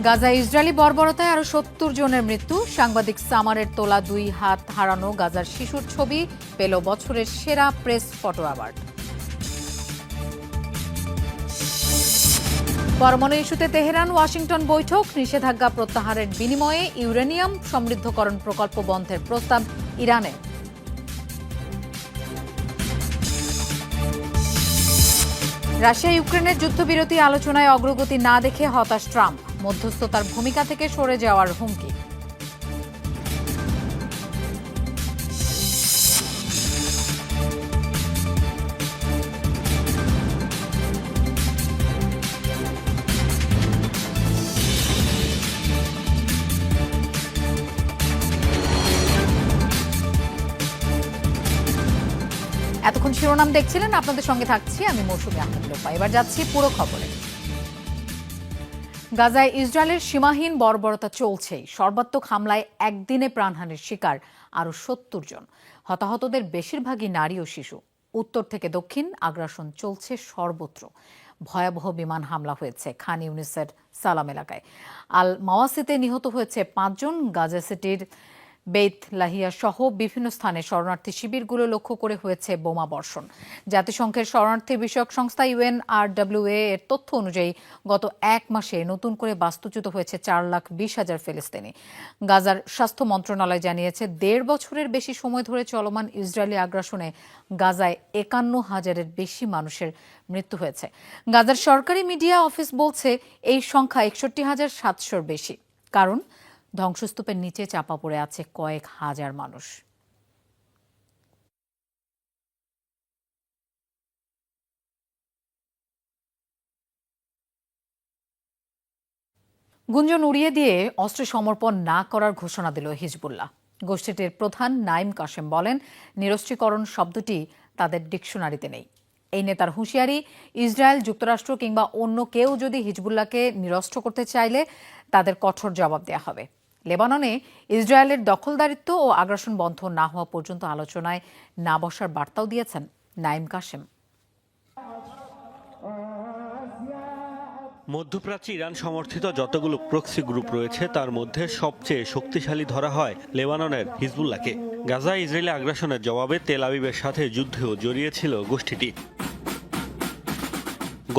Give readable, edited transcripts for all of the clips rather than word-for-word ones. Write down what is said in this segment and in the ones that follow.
গাজায় ইসরায়েলি বর্বরতায় আরো ৭০ জনের মৃত্যু। সাংবাদিক সামারের তোলা ২ হাত হারানো গাজার শিশুর ছবি পেল বছরের সেরা প্রেস ফটো অ্যাওয়ার্ড। পরমাণু ইস্যুতে তেহরান ওয়াশিংটন বৈঠক, নিষেধাজ্ঞা প্রত্যাহারের বিনিময়ে ইউরেনিয়াম সমৃদ্ধকরণ প্রকল্প বন্ধের প্রস্তাব ইরানের। রাশিয়া ইউক্রেনের যুদ্ধবিরতি আলোচনায় অগ্রগতি না দেখে হতাশ ট্রাম্প, মধ্যস্থতার ভূমিকা থেকে সরে যাওয়ার হুমকি। এতক্ষণ শিরোনাম দেখছিলেন, আপনাদের সঙ্গে থাকছি আমি মৌসুমী আহমেদ লোপা। এবার যাচ্ছি পুরো খবরে। গাজায় ইসরায়েলের সীমাহীন বর্বরতা চলছেই। সর্বাত্মক হামলায় একদিনে প্রাণহানির শিকার আরও ৭০ জন। হতাহতদের বেশিরভাগই নারী ও শিশু। উত্তর থেকে দক্ষিণ আগ্রাসন চলছে সর্বত্র। ভয়াবহ বিমান হামলা হয়েছে খান ইউনিসের সালাম এলাকায়। আল মাওয়াসিতে নিহত হয়েছে ৫ জন। গাজা সিটির বেইত লাহিয়া সহ বিভিন্ন স্থানে শরণার্থী শিবিরগুলো লক্ষ্য করে হয়েছে বোমা বর্ষণ। জাতিসংঘের শরণার্থী বিষয়ক সংস্থা UNRWA এর তথ্য অনুযায়ী গত এক মাসে নতুন করে বাস্তুচ্যুত হয়েছে ৪,২০,০০০ ফিলিস্তিনি। গাজার স্বাস্থ্য মন্ত্রণালয় জানিয়েছে ১.৫ বছরের বেশি সময় ধরে চলমান ইসরায়েলি আগ্রাসনে গাজায় ৫১,০০০-এর বেশি মানুষের মৃত্যু হয়েছে। গাজার সরকারি মিডিয়া অফিস বলছে এই সংখ্যা ৬১,৭০০-র বেশি। কারণ ধ্বংসস্তূপের নিচে চাপা পড়ে আছে কয়েক হাজার মানুষ। গুঞ্জন উড়িয়ে দিয়ে অস্ত্র সমর্পণ না করার ঘোষণা দিল হিজবুল্লাহ। গোষ্ঠীটির প্রধান নাইম কাশেম বলেন, নিরস্ত্রীকরণ শব্দটি তাদের ডিকশনারিতে নেই। এই নেতার হুঁশিয়ারি, ইসরায়েল, যুক্তরাষ্ট্র কিংবা অন্য কেউ যদি হিজবুল্লাহকে নিরস্ত্র করতে চাইলে তাদের কঠোর জবাব দেওয়া হবে। লেবাননে ইসরায়েলের দখলদারিত্ব ও আগ্রাসন বন্ধ না হওয়া পর্যন্ত আলোচনায় না বসার বার্তাও দিয়েছেন নাইম কাশেম। মধ্যপ্রাচ্যে ইরান সমর্থিত যতগুলো প্রক্সি গ্রুপ রয়েছে তার মধ্যে সবচেয়ে শক্তিশালী ধরা হয় লেবাননের হিজবুল্লাহকে। গাজায় ইসরায়েলি আগ্রাসনের জবাবে তেল আবিবের সাথে যুদ্ধেও জড়িয়েছিল গোষ্ঠীটি।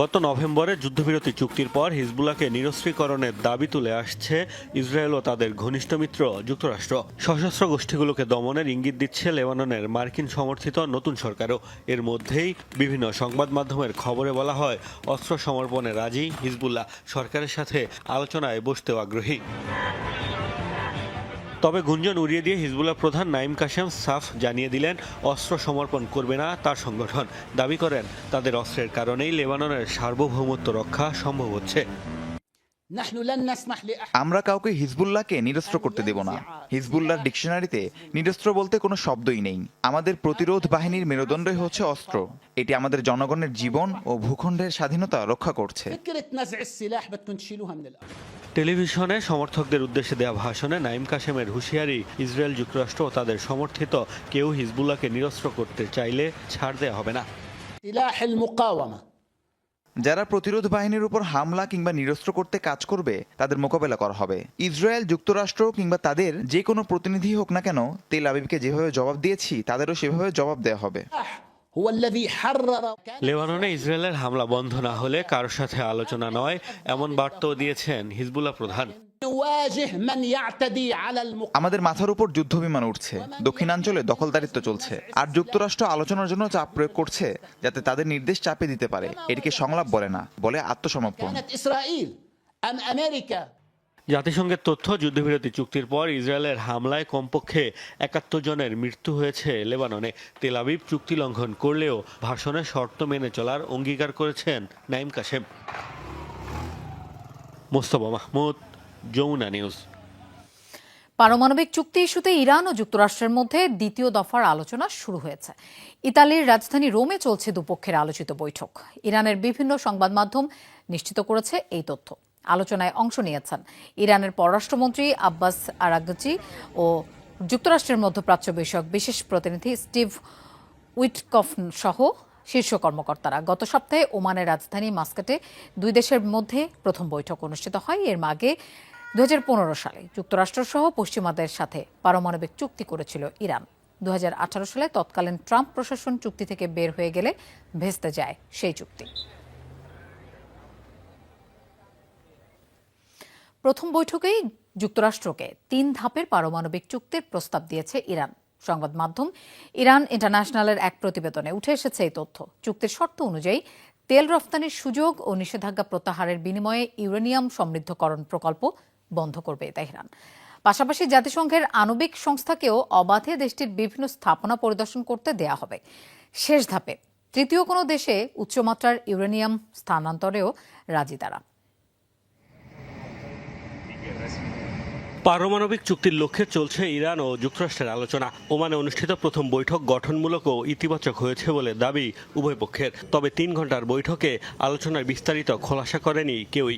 গত নভেম্বরে যুদ্ধবিরতি চুক্তির পর হিজবুল্লাহকে নিরস্ত্রীকরণের দাবি তুলে আসছে ইসরায়েল ও তাদের ঘনিষ্ঠ মিত্র যুক্তরাষ্ট্র। সশস্ত্র গোষ্ঠীগুলোকে দমনের ইঙ্গিত দিচ্ছে লেবাননের মার্কিন সমর্থিত নতুন সরকারও। এর মধ্যেই বিভিন্ন সংবাদ মাধ্যমের খবরে বলা হয় অস্ত্র সমর্পণে রাজি হিজবুল্লাহ, সরকারের সাথে আলোচনায় বসতেও আগ্রহী। তবে গুঞ্জন উড়িয়ে দিয়ে হিজবুল্লাহ প্রধান নাইম কাশেম সাফ জানিয়ে দিলেন অস্ত্র সমর্পণ করবে না তার সংগঠন। দাবি করেন তাদের অস্ত্রের কারণেই লেবাননের সার্বভৌমত্ব রক্ষা সম্ভব হচ্ছে। আমরা কাউকে হিজবুল্লাহকে নিরস্ত্র করতে দেব না। হিজবুল্লাহর ডিকশনারিতে নিরস্ত্র বলতে কোনো শব্দই নেই। আমাদের প্রতিরোধ বাহিনীর মেরুদণ্ডই হচ্ছে অস্ত্র। এটি আমাদের জনগণের জীবন ও ভূখণ্ডের স্বাধীনতা রক্ষা করছে। টেলিভিশনে সমর্থকদের উদ্দেশ্যে দেওয়া ভাষণে নাইম কাশেমের হুঁশিয়ারি, ইসরায়েল, যুক্তরাষ্ট্র ও তাদের সমর্থিত কেউ হিজবুল্লাহকে নিরস্ত্র করতে চাইলে ছাড় দেওয়া হবে না। যারা প্রতিরোধ বাহিনীর উপর হামলা কিংবা নিরস্ত্র করতে কাজ করবে তাদের মোকাবেলা করা হবে। ইসরায়েল, যুক্তরাষ্ট্র কিংবা তাদের যে কোনো প্রতিনিধি হোক না কেন, তেল আবিবকে যেভাবে জবাব দিয়েছি তাদেরও সেভাবে জবাব দেওয়া হবে। লেবাননে ইসরায়েলের হামলা বন্ধ না হলে কারোর সাথে আলোচনা নয়, এমন বার্তাও দিয়েছেন হিজবুল্লাহ প্রধান। আমাদের মাথার উপর যুদ্ধ বিমান উঠছে, দক্ষিণাঞ্চলে দখলদারিত্ব চলছে, আর যুক্তরাষ্ট্র আলোচনার জন্য চাপ প্রয়োগ করছে যাতে তাদের নির্দেশ চাপে দিতে পারে। এটিকে সংলাপ বলে না, বলে আত্মসমর্পণ। জাতিসংঘের তথ্য, যুদ্ধবিরতি চুক্তির পর ইসরায়েলের হামলায় কমপক্ষে ৭১ জনের মৃত্যু হয়েছে লেবাননে। তেল আবিব চুক্তি লঙ্ঘন করলেও ভাষণে শর্ত মেনে চলার অঙ্গীকার করেছেন নাইম কাশেম। মোস্তফা মাহমুদ, যমুনা নিউজ। পারমাণবিক চুক্তি ইস্যুতে ইরান ও যুক্তরাষ্ট্রের মধ্যে দ্বিতীয় দফার আলোচনা শুরু হয়েছে। ইতালির রাজধানী রোমে চলছে দুপক্ষের আলোচিত বৈঠক। ইরানের বিভিন্ন সংবাদ মাধ্যম নিশ্চিত করেছে এই তথ্য। আলোচনায় অংশ নিয়েছেন ইরানের পররাষ্ট্রমন্ত্রী আব্বাস আরাগচি ও যুক্তরাষ্ট্রের মধ্যপ্রাচ্য বিষয়ক বিশেষ প্রতিনিধি স্টিভ উইটকফ সহ শীর্ষ কর্মকর্তারা। গত সপ্তাহে ওমানের রাজধানী মাস্কাটে দুই দেশের মধ্যে প্রথম বৈঠক অনুষ্ঠিত হয়। এর আগে 2015 সালে যুক্তরাষ্ট্রসহ পশ্চিমাদের সাথে পারমাণবিক চুক্তি করেছিল ইরান। 2018 সালে তৎকালীন ট্রাম্প প্রশাসন চুক্তি থেকে বের হয়ে গেলে ভেস্তে যায় সেই চুক্তি। প্রথম বৈঠকেই যুক্তরাষ্ট্রকে 3 ধাপের পারমাণবিক চুক্তির প্রস্তাব দিয়েছে ইরান। সংবাদ মাধ্যম ইরান ইন্টারন্যাশনালের এক প্রতিবেদনে উঠে এসেছে এই তথ্য। চুক্তির শর্ত অনুযায়ী তেল রফতানির সুযোগ ও নিষেধাজ্ঞা প্রত্যাহারের বিনিময়ে ইউরেনিয়াম সমৃদ্ধকরণ প্রকল্প বন্ধ করবে তেহরান। পাশাপাশি জাতিসংঘের আণবিক সংস্থাকেও অবাধে দেশটির বিভিন্ন স্থাপনা পরিদর্শন করতে দেয়া হবে। শেষ ধাপে তৃতীয় কোনো দেশে উচ্চমাত্রার ইউরেনিয়াম স্থানান্তরেও রাজি তারা। পারমাণবিক চুক্তির লক্ষ্যে চলছে ইরান ও যুক্তরাষ্ট্রের আলোচনা। ওমানে অনুষ্ঠিত প্রথম বৈঠক গঠনমূলক ও ইতিবাচক হয়েছে বলে দাবি উভয় পক্ষের। তবে 3 ঘন্টার বৈঠকে আলোচনার বিস্তারিত খোলাসা করেনি কেউই।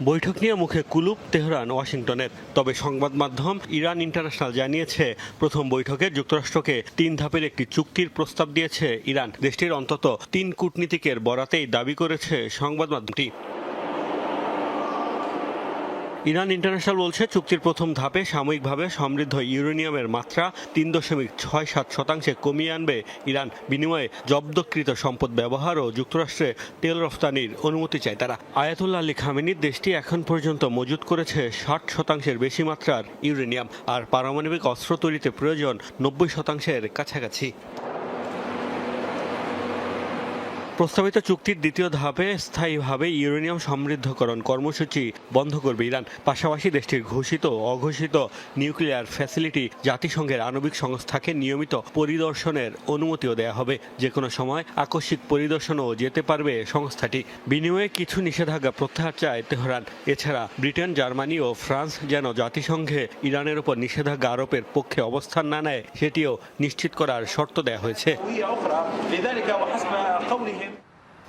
বৈঠক নিয়ে মুখে কুলুপ তেহরান ওয়াশিংটনের। তবে সংবাদ মাধ্যম ইরান ইন্টারন্যাশনাল জানিয়েছে প্রথম বৈঠকে যুক্তরাষ্ট্রকে 3 ধাপের একটি চুক্তির প্রস্তাব দিয়েছে ইরান। দেশটির অন্তত 3 কূটনীতিকের বরাতেই দাবি করেছে সংবাদ মাধ্যমটি। ইরান ইন্টারন্যাশনাল বলছে চুক্তির প্রথম ধাপে সাময়িকভাবে সমৃদ্ধ ইউরেনিয়ামের মাত্রা 3.67% কমিয়ে আনবে ইরান। বিনিময়ে জব্দকৃত সম্পদ ব্যবহার ও যুক্তরাষ্ট্রে তেল রফতানির অনুমতি চায় তারা। আয়াতুল্লাহ আলী খামেনির দেশটি এখন পর্যন্ত মজুত করেছে 60% বেশি মাত্রার ইউরেনিয়াম, আর পারমাণবিক অস্ত্র তৈরিতে প্রয়োজন 90%-এর কাছাকাছি। প্রস্তাবিত চুক্তির দ্বিতীয় ধাপে স্থায়ীভাবে ইউরেনিয়াম সমৃদ্ধকরণ কর্মসূচি বন্ধ করবে ইরান। পাশাপাশি দেশটির ঘোষিত ও অঘোষিত নিউক্লিয়ার ফ্যাসিলিটি জাতিসংঘের আণবিক সংস্থাকে নিয়মিত পরিদর্শনের অনুমতিও দেয়া হবে। যে কোনো সময় আকস্মিক পরিদর্শনও যেতে পারবে সংস্থাটি। বিনিময়ে কিছু নিষেধাজ্ঞা প্রত্যাহার চায় তেহরান। এছাড়া ব্রিটেন, জার্মানি ও ফ্রান্স যেন জাতিসংঘে ইরানের উপর নিষেধাজ্ঞা আরোপের পক্ষে অবস্থান না নেয় সেটিও নিশ্চিত করার শর্ত দেয়া হয়েছে।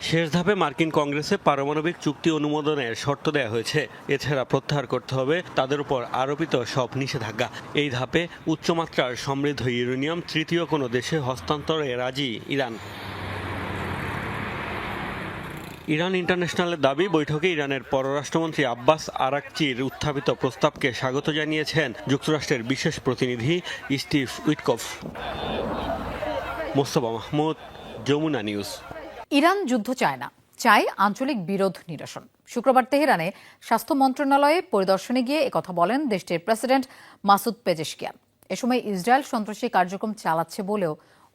শেষ ধাপে মার্কিন কংগ্রেসে পারমাণবিক চুক্তি অনুমোদনের শর্ত দেয়া হয়েছে। এছাড়া প্রত্যাহার করতে হবে তাদের উপর আরোপিত সব নিষেধাজ্ঞা। এই ধাপে উচ্চমাত্রার সমৃদ্ধ ইউরেনিয়াম তৃতীয় কোনো দেশে হস্তান্তরে রাজি ইরান। ইরান ইন্টারন্যাশনালের দাবি, বৈঠকে ইরানের পররাষ্ট্রমন্ত্রী আব্বাস আরাকচির উত্থাপিত প্রস্তাবকে স্বাগত জানিয়েছেন যুক্তরাষ্ট্রের বিশেষ প্রতিনিধি Steve Witkoff. Mostafa Mahmud, Jamuna news. Iran যুদ্ধ চায় না, চায় আঞ্চলিক বিরোধ নিরসন। শুক্রবার তেহরানে স্বাস্থ্য মন্ত্রণালয়ে পরিদর্শনে গিয়ে একথা বলেন দেশটির প্রেসিডেন্ট মাসুদ পেজেশকিয়ান। এ সময় ইসরায়েল সন্ত্রাসী কার্যক্রম চালাচ্ছে বলেও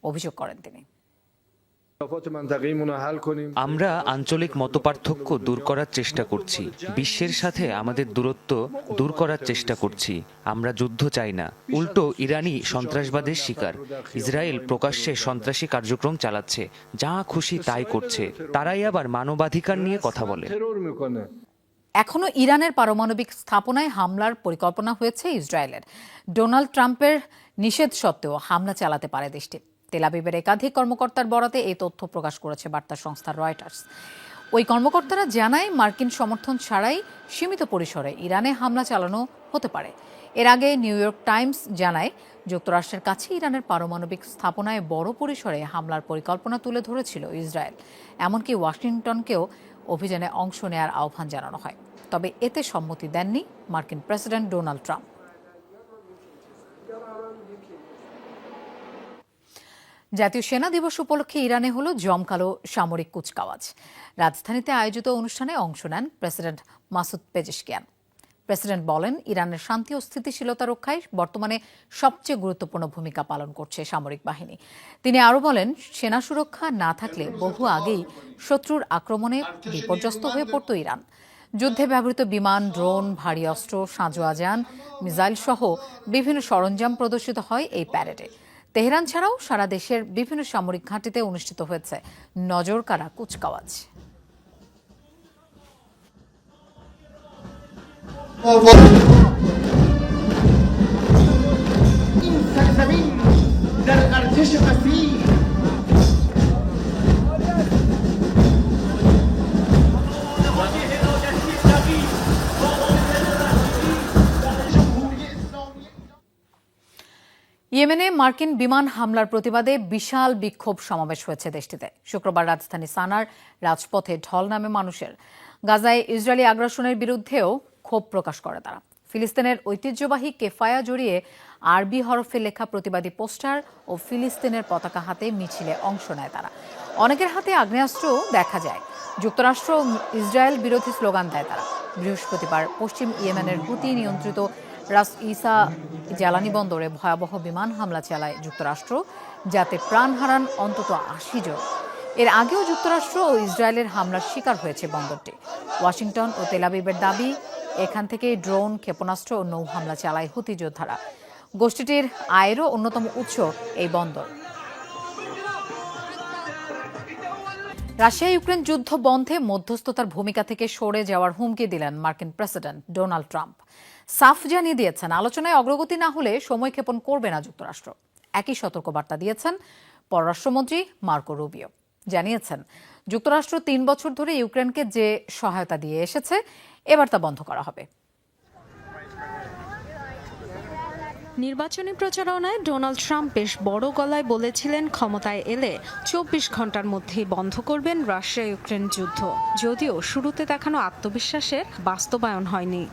অভিযোগ করেন তিনি। আমরা আঞ্চলিক মতপার্থক্য দূর করার চেষ্টা করছি, বিশ্বের সাথে আমাদের দূরত্ব দূর করার চেষ্টা করছি। আমরা যুদ্ধ চাই না, উল্টো ইরানি সন্ত্রাসবাদের শিকার। ইসরায়েল প্রকাশ্যে সন্ত্রাসী কার্যক্রম চালাচ্ছে, যা খুশি তাই করছে। তারাই আবার মানবাধিকার নিয়ে কথা বলে। এখনো ইরানের পারমাণবিক স্থাপনায় হামলার পরিকল্পনা হয়েছে ইসরায়েলের। ডোনাল্ড ট্রাম্পের নিষেধ সত্ত্বেও হামলা চালাতে পারে দেশটি। তেল আবিবের একাধিক কর্মকর্তার বরাতে এই তথ্য প্রকাশ করেছে বার্তা সংস্থা রয়টার্স। ওই কর্মকর্তারা জানায় মার্কিন সমর্থন ছাড়াই সীমিত পরিসরে ইরানে হামলা চালানো হতে পারে। এর আগে নিউ ইয়র্ক টাইমস জানায় যুক্তরাষ্ট্রের কাছে ইরানের পারমাণবিক স্থাপনায় বড় পরিসরে হামলার পরিকল্পনা তুলে ধরেছিল ইসরায়েল। এমনকি ওয়াশিংটনকেও অভিযানে অংশ নেয়ার আহ্বান জানানো হয়। তবে এতে সম্মতি দেননি মার্কিন প্রেসিডেন্ট ডোনাল্ড ট্রাম্প। জাতীয় সেনা দিবস উপলক্ষে ইরানে হলো জমকালো সামরিক কুচকাওয়াজ। রাজধানীতে আয়োজিত অনুষ্ঠানে অংশ নেন প্রেসিডেন্ট মাসুদ পেজেশকিয়ান। প্রেসিডেন্ট বলেন, ইরানের শান্তি ও স্থিতিশীলতা রক্ষায় বর্তমানে সবচেয়ে গুরুত্বপূর্ণ ভূমিকা পালন করছে সামরিক বাহিনী। তিনি আরও বলেন, সেনা সুরক্ষা না থাকলে বহু আগেই শত্রুর আক্রমণে বিপর্যস্ত হয়ে পড়ত ইরান। যুদ্ধে ব্যবহৃত বিমান, ড্রোন, ভারী অস্ত্র, সাঁজোয়া যান, মিসাইল সহ বিভিন্ন সরঞ্জাম প্রদর্শিত হয় এই প্যারেডে। তেহরান ছাড়াও সারা দেশের বিভিন্ন সামরিক ঘাঁটিতে অনুষ্ঠিত হয়েছে নজরকাড়া কুচকাওয়াজ। ইয়েমেনে মার্কিন বিমান হামলার প্রতিবাদে বিশাল বিক্ষোভ সমাবেশ হয়েছে দেশটিতে। শুক্রবার রাজধানী সানার রাজপথে ঢল নামে মানুষের। গাজায় ইসরায়েলি আগ্রাসনের বিরুদ্ধেও ক্ষোভ প্রকাশ করে তারা। ফিলিস্তিনের ঐতিহ্যবাহী কেফায়া জড়িয়ে আরবি হরফে লেখা প্রতিবাদী পোস্টার ও ফিলিস্তিনের পতাকা হাতে মিছিলে অংশ নেয় তারা। অনেকের হাতে আগ্নেয়াস্ত্রও দেখা যায়। যুক্তরাষ্ট্র ইসরায়েল বিরোধী স্লোগান দেয় তারা। বৃহস্পতিবার পশ্চিম ইয়েমেনের হুতি নিয়ন্ত্রিত রাস ইসা জ্বালানি বন্দরে ভয়াবহ বিমান হামলা চালায় যুক্তরাষ্ট্র, যাতে প্রাণ হারান অন্তত ৮০ জন। এর আগেও যুক্তরাষ্ট্র ও ইসরায়েলের হামলার শিকার হয়েছে বন্দরটি। ওয়াশিংটন ও তেল আবিবের দাবি, এখান থেকে ড্রোন, ক্ষেপণাস্ত্র ও নৌ হামলা চালায় হুতি যোদ্ধারা। গোষ্ঠীটির আয়েরও অন্যতম উৎস এই বন্দর। রাশিয়া ইউক্রেন যুদ্ধ বন্ধে মধ্যস্থতার ভূমিকা থেকে সরে যাওয়ার হুমকি দিলেন মার্কিন প্রেসিডেন্ট ডোনাল্ড ট্রাম্প। সাফ জানিয়ে দিয়েছেন, আলোচনায় অগ্রগতি না হলে সময়ক্ষেপণ করবে না যুক্তরাষ্ট্র। একই সতর্কবার্তা দিয়েছেন পররাষ্ট্রমন্ত্রী মার্কো রুবিও। জানিয়েছেন, যুক্তরাষ্ট্র ৩ বছর ধরে ইউক্রেনকে যে সহায়তা দিয়ে এসেছে, এবার তা বন্ধ করা হবে। নির্বাচনী প্রচারণায় ডোনাল্ড ট্রাম্প বেশ বড় গলায় বলেছিলেন ক্ষমতায় এলে ২৪ ঘন্টার মধ্যেই বন্ধ করবেন রাশিয়া ইউক্রেন যুদ্ধ। যদিও শুরুতে দেখানো আত্মবিশ্বাসের বাস্তবায়ন হয়নি।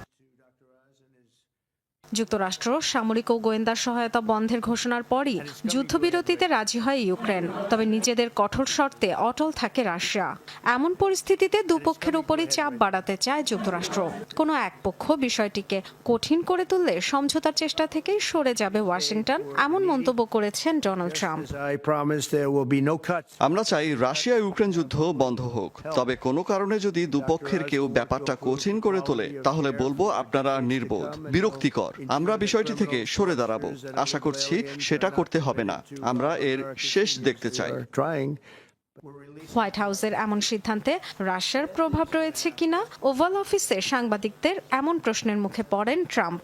যুক্তরাষ্ট্র সামরিক ও গোয়েন্দা সহায়তা বন্ধের ঘোষণার পরই যুদ্ধবিরতিতে রাজি হয় ইউক্রেন। তবে নিজেদের কঠোর শর্তে অটল থাকে রাশিয়া। এমন পরিস্থিতিতে দুপক্ষের উপরই চাপ বাড়াতে চায় যুক্তরাষ্ট্র। কোনো এক পক্ষ বিষয়টিকে কঠিন করে তুললে সমঝোতার চেষ্টা থেকেই সরে যাবে ওয়াশিংটন, এমন মন্তব্য করেছেন ডোনাল্ড ট্রাম্প। আমরা চাই রাশিয়া ইউক্রেন যুদ্ধ বন্ধ হোক, তবে কোনো কারণে যদি দুপক্ষের কেউ ব্যাপারটা কঠিন করে তোলে, তাহলে বলবো আপনারা নির্বোধ, বিরক্তিকর। আমরা বিষয়টি থেকে সরে দাঁড়াবো। আশা করছি সেটা করতে হবে না। আমরা এর শেষ দেখতে চাই। হোয়াইট হাউসের এমন সিদ্ধান্তে রাশিয়ার প্রভাব রয়েছে কিনা ওভাল অফিসে সাংবাদিকদের এমন প্রশ্নের মুখে পড়েন ট্রাম্প।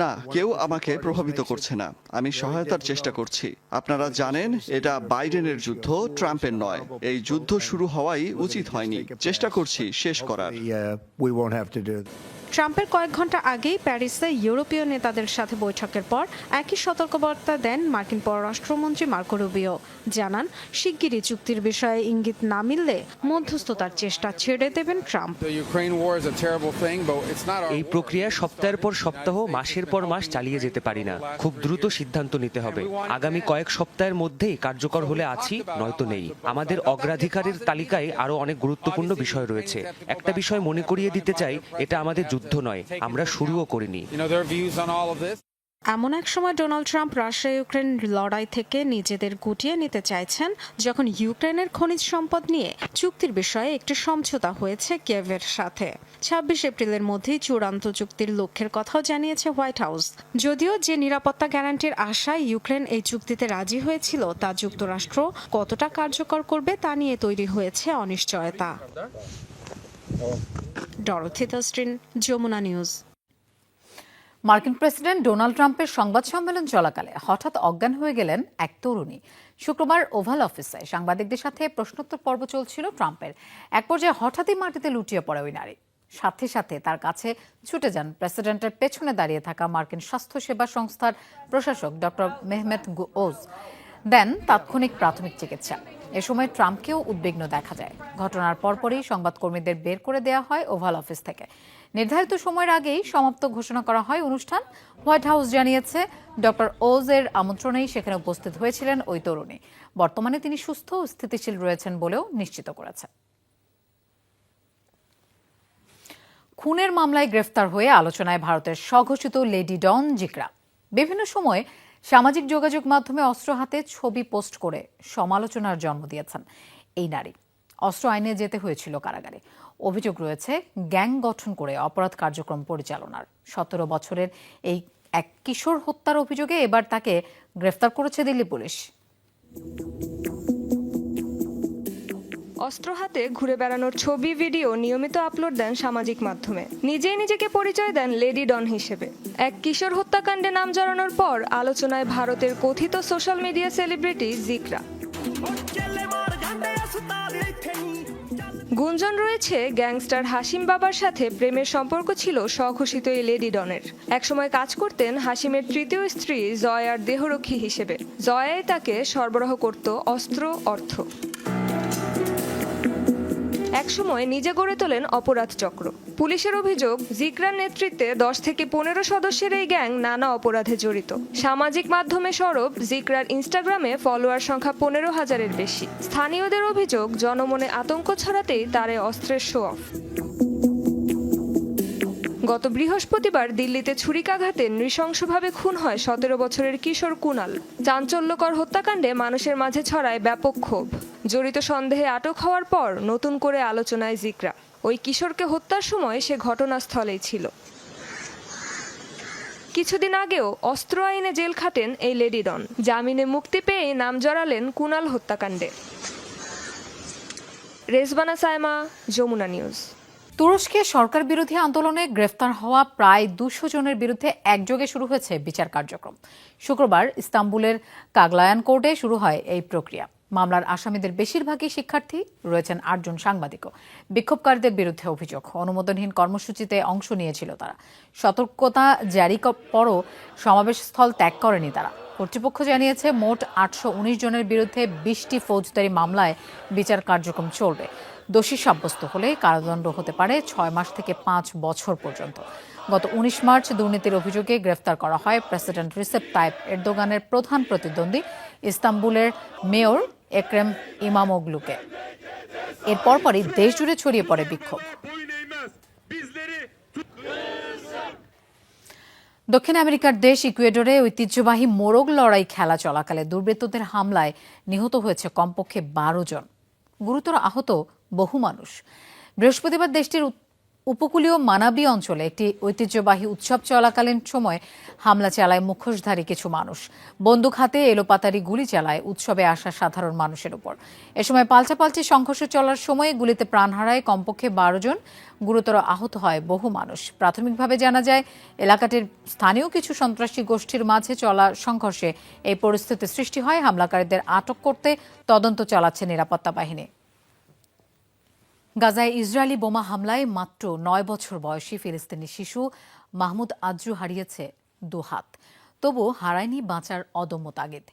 না, কেউ আমাকে প্রভাবিত করছে না। আমি সহায়তার চেষ্টা করছি। আপনারা জানেন, এটা বাইডেনের যুদ্ধ, ট্রাম্পের নয়। এই যুদ্ধ শুরু হওয়াই উচিত হয়নি। চেষ্টা করছি শেষ করার। ট্রাম্পের কয়েক ঘন্টা আগেই প্যারিসে ইউরোপীয় নেতাদের সাথে বৈঠকের পর একই সতর্কবার্তা দেন মার্কিন পররাষ্ট্রমন্ত্রী মার্কো রুবিও। জানান, শিগগিরই চুক্তির বিষয়ে ইঙ্গিত না মিললে মধ্যস্থতার চেষ্টা ছেড়ে দেবেন ট্রাম্প। এই প্রক্রিয়া সপ্তাহের পর সপ্তাহ, মাসের পর মাস চালিয়ে যেতে পারি না। খুব দ্রুত সিদ্ধান্ত নিতে হবে। আগামী কয়েক সপ্তাহের মধ্যেই কার্যকর হলে আছি, নয়তো নেই। আমাদের অগ্রাধিকারের তালিকায় আরো অনেক গুরুত্বপূর্ণ বিষয় রয়েছে। একটা বিষয় মনে করিয়ে দিতে চাই, এটা আমাদের যুদ্ধ নয়, আমরা শুরুও করিনি। এমন এক সময় ডোনাল্ড ট্রাম্প রাশিয়া ইউক্রেন লড়াই থেকে নিজেদের গুটিয়ে নিতে চাইছেন, যখন ইউক্রেনের খনিজ সম্পদ নিয়ে চুক্তির বিষয়ে একটি সমঝোতা হয়েছে কিয়েভের সাথে। ২৬ এপ্রিলের মধ্যেই চূড়ান্ত চুক্তির লক্ষ্যের কথাও জানিয়েছে হোয়াইট হাউস। যদিও যে নিরাপত্তা গ্যারান্টির আশায় ইউক্রেন এই চুক্তিতে রাজি হয়েছিল, তা যুক্তরাষ্ট্র কতটা কার্যকর করবে তা নিয়ে তৈরি হয়েছে অনিশ্চয়তা। Dorothy Thurston, Jamuna news. মার্কিন প্রেসিডেন্ট ডোনাল্ড ট্রাম্পের সংবাদ সম্মেলন চলাকালে হঠাৎ অজ্ঞান হয়ে গেলেন এক তরুণী। শুক্রবার ওভাল অফিসে সাংবাদিকদের সাথে প্রশ্নোত্তর পর্ব চলছিল ট্রাম্পের। এক পর্যায়ে হঠাৎই মাটিতে লুটিয়ে পড়ে ওই নারী। সাথে সাথে তার কাছে ছুটে যান প্রেসিডেন্টের পেছনে দাঁড়িয়ে থাকা মার্কিন স্বাস্থ্যসেবা সংস্থার প্রশাসক ডক্টর মেহমেত ওজ। দেন তাৎক্ষণিক প্রাথমিক চিকিৎসা। এ সময় ট্রাম্পকেও উদ্বিগ্ন দেখা যায়। ঘটনার পরপরই সংবাদকর্মীদের বের করে দেওয়া হয় ওভাল অফিস থেকে। নির্ধারিত সময়ের আগেই সমাপ্ত ঘোষণা করা হয় অনুষ্ঠান। হোয়াইট হাউস জানিয়েছে, ডক্টর ওজ এর আমন্ত্রণেই সেখানে উপস্থিত হয়েছিলেন ওই তরুণী। বর্তমানে তিনি সুস্থ ও স্থিতিশীল রয়েছেন বলেও নিশ্চিত করেছে। খুনের মামলায় গ্রেফতার হয়ে আলোচনায় ভারতের স্বঘোষিত লেডি ডন জিকরা। বিভিন্ন সময় সামাজিক যোগাযোগ মাধ্যমে অস্ত্র হাতে ছবি পোস্ট করে সমালোচনার জন্ম দিয়েছেন এই নারী। অস্ত্র আইনে যেতে হয়েছিল কারাগারে। অভিযোগ রয়েছে গ্যাং গঠন করে অপরাধ কার্যক্রম পরিচালনার। ১৭ বছরের এই এক কিশোর হত্যার অভিযোগে এবার তাকে গ্রেফতার করেছে দিল্লি পুলিশ। অস্ত্র হাতে ঘুরে বেড়ানোর ছবি, ভিডিও নিয়মিত আপলোড দেন সামাজিক মাধ্যমে। নিজেই নিজেকে পরিচয় দেন লেডি ডন হিসেবে। এক কিশোর হত্যাকাণ্ডে নাম জড়ানোর পর আলোচনায় ভারতের কথিত সোশ্যাল মিডিয়া সেলিব্রিটি জিকরা। গুঞ্জন রয়েছে গ্যাংস্টার হাসিম বাবার সাথে প্রেমের সম্পর্ক ছিল স্বঘোষিত এই লেডি ডনের। একসময় কাজ করতেন হাসিমের তৃতীয় স্ত্রী জয়ার দেহরক্ষী হিসেবে। জয়াই তাকে সরবরাহ করত অস্ত্র, অর্থ। একসময় নিজে গড়ে তোলেন অপরাধ চক্র। পুলিশের অভিযোগ, জিকরার নেতৃত্বে 10 থেকে 15 সদস্যের এই গ্যাং নানা অপরাধে জড়িত। সামাজিক মাধ্যমে সরব জিকরার ইনস্টাগ্রামে ফলোয়ার সংখ্যা 15,000-এর বেশি। স্থানীয়দের অভিযোগ, জনমনে আতঙ্ক ছড়াতেই তার এই অস্ত্রের শো অফ। গত বৃহস্পতিবার দিল্লিতে ছুরিকাঘাতে নৃশংসভাবে খুন হয় 17 বছরের কিশোর কুনাল। চাঞ্চল্যকর হত্যাকাণ্ডে মানুষের মাঝে ছড়ায় ব্যাপক ক্ষোভ। জড়িত সন্দেহে আটক হওয়ার পর নতুন করে আলোচনায় জিকরা। ওই কিশোরকে হত্যার সময় সে ঘটনাস্থলেই ছিল। কিছুদিন আগেও অস্ত্র আইনে জেল খাটেন এই লেডি ডন। জামিনে মুক্তি পেয়ে নাম জড়ালেন কুনাল হত্যাকাণ্ডে। রেজবানা সায়মা, যমুনা নিউজ। তুরস্কে সরকার বিরোধী আন্দোলনে গ্রেফতার হওয়া প্রায় 200 জনের বিরুদ্ধে একযোগে শুরু হয়েছে বিচার কার্যক্রম। শুক্রবার ইস্তাম্বুলের কাগলায়ান কোর্টে শুরু হয় এই প্রক্রিয়া। মামলার আসামিদের বেশিরভাগই শিক্ষার্থী, রয়েছেন 8 জন সাংবাদিকও। বিক্ষোভকারীদের বিরুদ্ধে অভিযোগ, অনুমোদনহীন কর্মসূচিতে অংশ নিয়েছিল তারা। সতর্কতা জারি পরও সমাবেশস্থল ত্যাগ করেনি তারা। কর্তৃপক্ষ জানিয়েছে মোট 819 জনের বিরুদ্ধে 20টি ফৌজদারি মামলায় বিচার কার্যক্রম চলবে। দোষী সাব্যস্ত হলে কারাদণ্ড হতে পারে 6 মাস থেকে 5 বছর পর্যন্ত। গত 19 মার্চ দুর্নীতির অভিযোগে গ্রেফতার করা হয় প্রেসিডেন্ট রিসেপ তাইপ এরদোগানের প্রধান প্রতিদ্বন্দ্বী ইস্তাম্বুলের মেয়র এক্রেম ইমামোগলুকে। এর পরপরই দেশ জুড়ে ছড়িয়ে পড়ে বিক্ষোভ। দক্ষিণ আমেরিকার দেশ ইকুয়েডরে ঐতিহ্যবাহী মোরগ লড়াই খেলা চলাকালে দুর্বৃত্তদের হামলায় নিহত হয়েছে কমপক্ষে 12 জন, গুরুতর আহত বহু মানুষ। বৃহস্পতিবার দেশটির উপকূলীয় মানাবি অঞ্চলে একটি ঐতিহ্যবাহী উৎসব চলাকালীন সময় হামলা চালায় মুখোশধারী কিছু মানুষ। বন্দুক হাতে এলোপাতাড়ি গুলি চালায় উৎসবে আসা সাধারণ মানুষের উপর। এ সময় পাল্টাপাল্টি সংঘর্ষ চলার সময় গুলিতে প্রাণ হারায় কমপক্ষে 12 জন, গুরুতর আহত হয় বহু মানুষ। প্রাথমিকভাবে জানা যায় এলাকাটির স্থানীয় কিছু সন্ত্রাসী গোষ্ঠীর মাঝে চলা সংঘর্ষে এই পরিস্থিতি সৃষ্টি হয়। হামলাকারীদের আটক করতে তদন্ত চালাচ্ছে নিরাপত্তা বাহিনী। গাজায় ইসরায়েলি বোমা হামলায় মাত্র 9 বছর বয়সী ফিলিস্তিনি শিশু মাহমুদ আজরু হারিয়েছে 2 হাত। তবু হারায়নি বাঁচার অদম্য তাগিদ।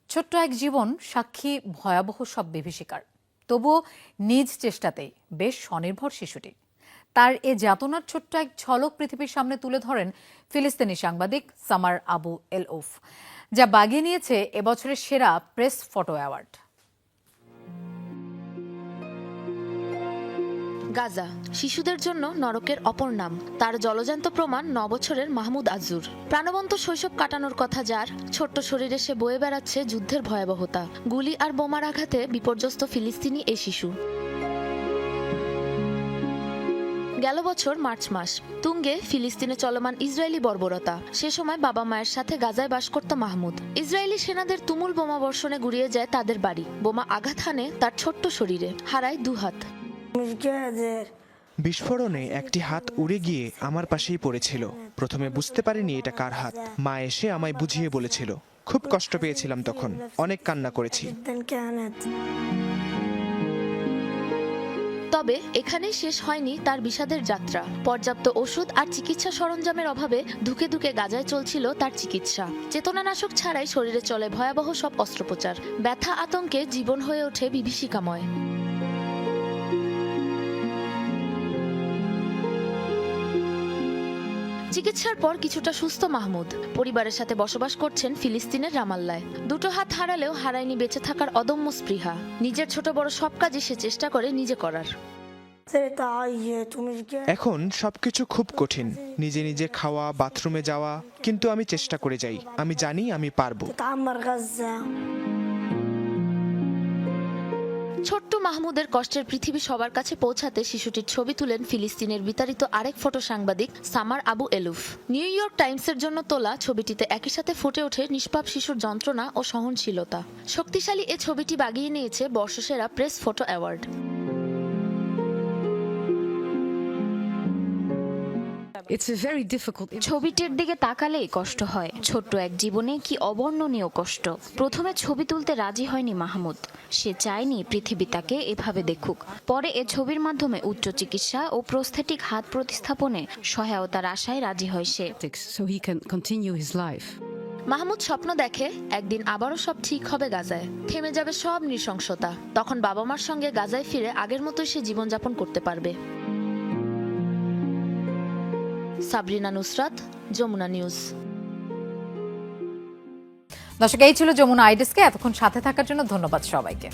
ছোট্ট এক জীবন, সাক্ষী ভয়াবহ সব বিভীষিকার। তবুও নিজ চেষ্টাতেই বেশ স্বনির্ভর শিশুটি। তার এ যাতনার ছোট্ট এক ঝলক পৃথিবীর সামনে তুলে ধরেন ফিলিস্তিনি সাংবাদিক সামার আবু এলউফ, যা বাগিয়ে নিয়েছে এবছরের সেরা প্রেস ফটো অ্যাওয়ার্ড। গাজা শিশুদের জন্য নরকের অপর নাম। তার জলজান্ত প্রমাণ 9 বছরের মাহমুদ আজুর। প্রাণবন্ত শৈশব কাটানোর কথা যার, ছোট্ট শরীরে সে বয়ে বেড়াচ্ছে যুদ্ধের ভয়াবহতা। গুলি আর বোমার আঘাতে বিপর্যস্ত ফিলিস্তিনি এই শিশু। গেল বছর মার্চ মাস তুঙ্গে ফিলিস্তিনে চলমান ইসরায়েলি বর্বরতা। সে সময় বাবা মায়ের সাথে গাজায় বাস করত মাহমুদ। ইসরায়েলি সেনাদের তুমুল বোমা বর্ষণে গুড়িয়ে যায় তাদের বাড়ি। বোমা আঘাত হানে তার ছোট্ট শরীরে, হারায় 2 হাত। বিস্ফোরণে একটি হাত উড়ে গিয়ে আমার পাশেই পড়েছিল। প্রথমে বুঝতে পারিনি এটা কার হাত। মা এসে আমায় বুঝিয়ে বলেছিল। খুব কষ্ট পেয়েছিলাম তখন, অনেক কান্না করেছি। তবে এখানেই শেষ হয়নি তার বিষাদের যাত্রা। পর্যাপ্ত ওষুধ আর চিকিৎসা সরঞ্জামের অভাবে ধুকে ধুকে গাজায় চলছিল তার চিকিৎসা। চেতনানাশক ছাড়াই শরীরে চলে ভয়াবহ সব অস্ত্রোপচার। ব্যথা আতঙ্কে জীবন হয়ে ওঠে বিভীষিকাময়। চিকিৎসার পর কিছুটা সুস্থ মাহমুদ পরিবারের সাথে বসবাস করছেন ফিলিস্তিনের রামাল্লায়। 2 হাত হারালেও হারায়নি বেঁচে থাকার অদম্য স্পৃহা। নিজের ছোট বড় সব কাজই সে চেষ্টা করে নিজে করার। এখন সবকিছু খুব কঠিন, নিজে নিজে খাওয়া, বাথরুমে যাওয়া, কিন্তু আমি চেষ্টা করে যাই। আমি জানি আমি পারবো। ছোট্ট মাহমুদের কষ্টের পৃথিবী সবার কাছে পৌঁছাতে শিশুটির ছবি তুলেন ফিলিস্তিনের বিতাড়িত আরেক ফটো সাংবাদিক Samar Abu Elouf. New York টাইমসের জন্য তোলা ছবিটিতে একই সাথে ফুটে ওঠে নিষ্পাপ শিশুর যন্ত্রণা ও সহনশীলতা। শক্তিশালী এ ছবিটি বাগিয়ে নিয়েছে বর্ষসেরা প্রেস ফটো অ্যাওয়ার্ড। ছবিটির দিকে তাকালেই কষ্ট হয়। ছোট্ট এক জীবনে কি অবর্ণনীয় কষ্ট। প্রথমে ছবি তুলতে রাজি হয়নি মাহমুদ। সে চায়নি পৃথিবী তাকে এভাবে দেখুক। পরে এ ছবির মাধ্যমে উচ্চ চিকিৎসা ও প্রস্থেটিক হাত প্রতিস্থাপনে সহায়তার আশায় রাজি হয় সে। মাহমুদ স্বপ্ন দেখে একদিন আবারও সব ঠিক হবে গাজায়, থেমে যাবে সব নৃশংসতা। তখন বাবা মার সঙ্গে গাজায় ফিরে আগের মতোই সে জীবনযাপন করতে পারবে। সাবরিনা নুসরাত, যমুনা নিউজ। দর্শক, এই ছিল যমুনা আইডেস্কে। এতক্ষণ সাথে থাকার জন্য ধন্যবাদ সবাইকে।